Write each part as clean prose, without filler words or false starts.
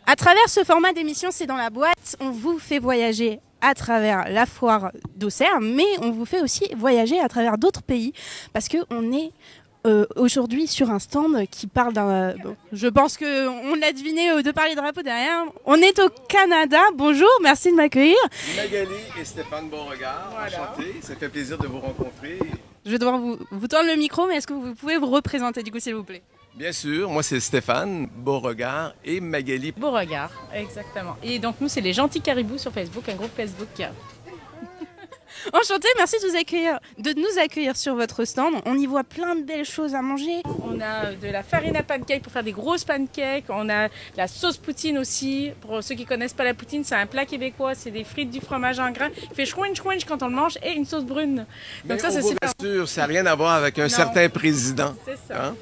À travers ce format d'émission C'est dans la boîte, on vous fait voyager à travers la foire d'Auxerre, mais on vous fait aussi voyager à travers d'autres pays parce qu'on est aujourd'hui sur un stand qui parle d'un... je pense qu'on l'a deviné de par les drapeaux derrière. On est au Canada. Bonjour, merci de m'accueillir. Magali et Stéphane Beauregard, enchantés. Ça fait plaisir de vous rencontrer. Je vais devoir vous tendre le micro, mais est-ce que vous pouvez vous représenter du coup, s'il vous plaît? Bien sûr, moi c'est Stéphane Beauregard et Magali Beauregard, exactement. Et donc nous, c'est les Gentils Caribous sur Facebook, un groupe Facebook. Enchanté, merci de nous accueillir sur votre stand. On y voit plein de belles choses à manger. On a de la farine à pancakes pour faire des grosses pancakes. On a la sauce poutine aussi. Pour ceux qui ne connaissent pas la poutine, c'est un plat québécois. C'est des frites, du fromage en grains. Il fait chouinch chouinch quand on le mange et une sauce brune. Donc ça, c'est super. Bien sûr, ça n'a rien à voir avec un certain président. C'est ça. Hein?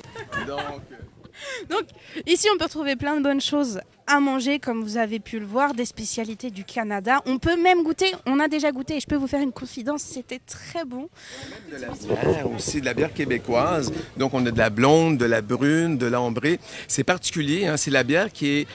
Donc, ici, on peut retrouver plein de bonnes choses à manger, comme vous avez pu le voir, des spécialités du Canada. On peut même goûter, on a déjà goûté, et je peux vous faire une confidence, c'était très bon. De la bière aussi, de la bière québécoise. Donc, on a de la blonde, de la brune, de l'ambrée. C'est particulier, hein? C'est la bière qui est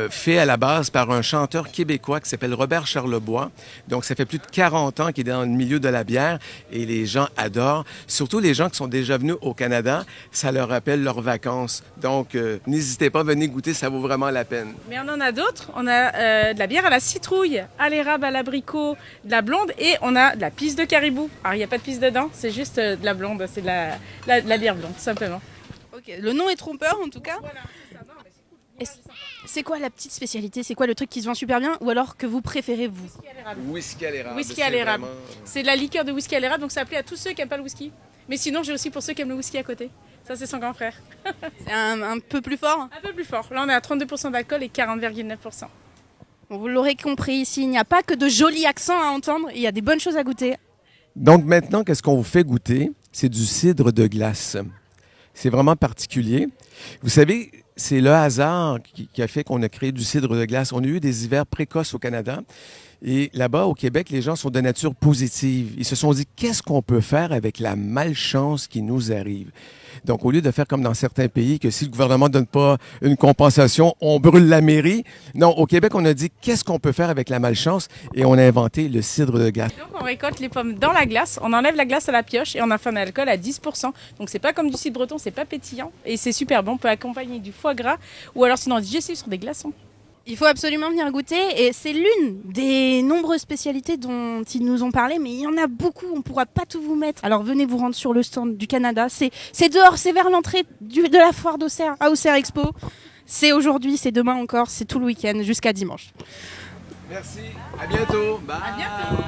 faite à la base par un chanteur québécois qui s'appelle Robert Charlebois. Donc, ça fait plus de 40 ans qu'il est dans le milieu de la bière et les gens adorent. Surtout les gens qui sont déjà venus au Canada, ça leur rappelle leurs vacances. Donc, n'hésitez pas, venez goûter, ça vaut vraiment la peine. Mais on en a d'autres. On a de la bière à la citrouille, à l'érable, à l'abricot, de la blonde et on a de la pisse de caribou. Alors, il n'y a pas de pisse dedans, c'est juste de la blonde, c'est de la bière blonde, tout simplement. Ok, le nom est trompeur en tout cas. Voilà, c'est ça. Non, mais c'est cool. C'est quoi la petite spécialité? C'est quoi le truc qui se vend super bien ou alors que vous préférez vous? Whisky à l'érable. Whisky à l'érable. C'est de la liqueur de whisky à l'érable, donc c'est appelé à tous ceux qui n'aiment pas le whisky. Mais sinon, j'ai aussi pour ceux qui aiment le whisky à côté. Ça, c'est son grand frère. C'est un peu plus fort? Un peu plus fort. Là, on est à 32% d'alcool et 40,9%. Bon, vous l'aurez compris ici, il n'y a pas que de jolis accents à entendre, il y a des bonnes choses à goûter. Donc maintenant, qu'est-ce qu'on vous fait goûter? C'est du cidre de glace. C'est vraiment particulier. Vous savez, c'est le hasard qui a fait qu'on a créé du cidre de glace. On a eu des hivers précoces au Canada. Et là-bas, au Québec, les gens sont de nature positive. Ils se sont dit, qu'est-ce qu'on peut faire avec la malchance qui nous arrive? Donc, au lieu de faire comme dans certains pays, que si le gouvernement ne donne pas une compensation, on brûle la mairie. Non, au Québec, on a dit, qu'est-ce qu'on peut faire avec la malchance? Et on a inventé le cidre de glace. Donc, on récolte les pommes dans la glace, on enlève la glace à la pioche et on en fait un alcool à 10%. Donc, c'est pas comme du cidre breton, c'est pas pétillant et c'est super bon. On peut accompagner du foie gras ou alors sinon digestif sur des glaçons. Il faut absolument venir goûter et c'est l'une des nombreuses spécialités dont ils nous ont parlé, mais il y en a beaucoup, on ne pourra pas tout vous mettre. Alors venez vous rendre sur le stand du Canada, c'est dehors, c'est vers l'entrée de la foire d'Auxerre, à Auxerre Expo. C'est aujourd'hui, c'est demain encore, c'est tout le week-end jusqu'à dimanche. Merci, à bientôt. Bye. À bientôt.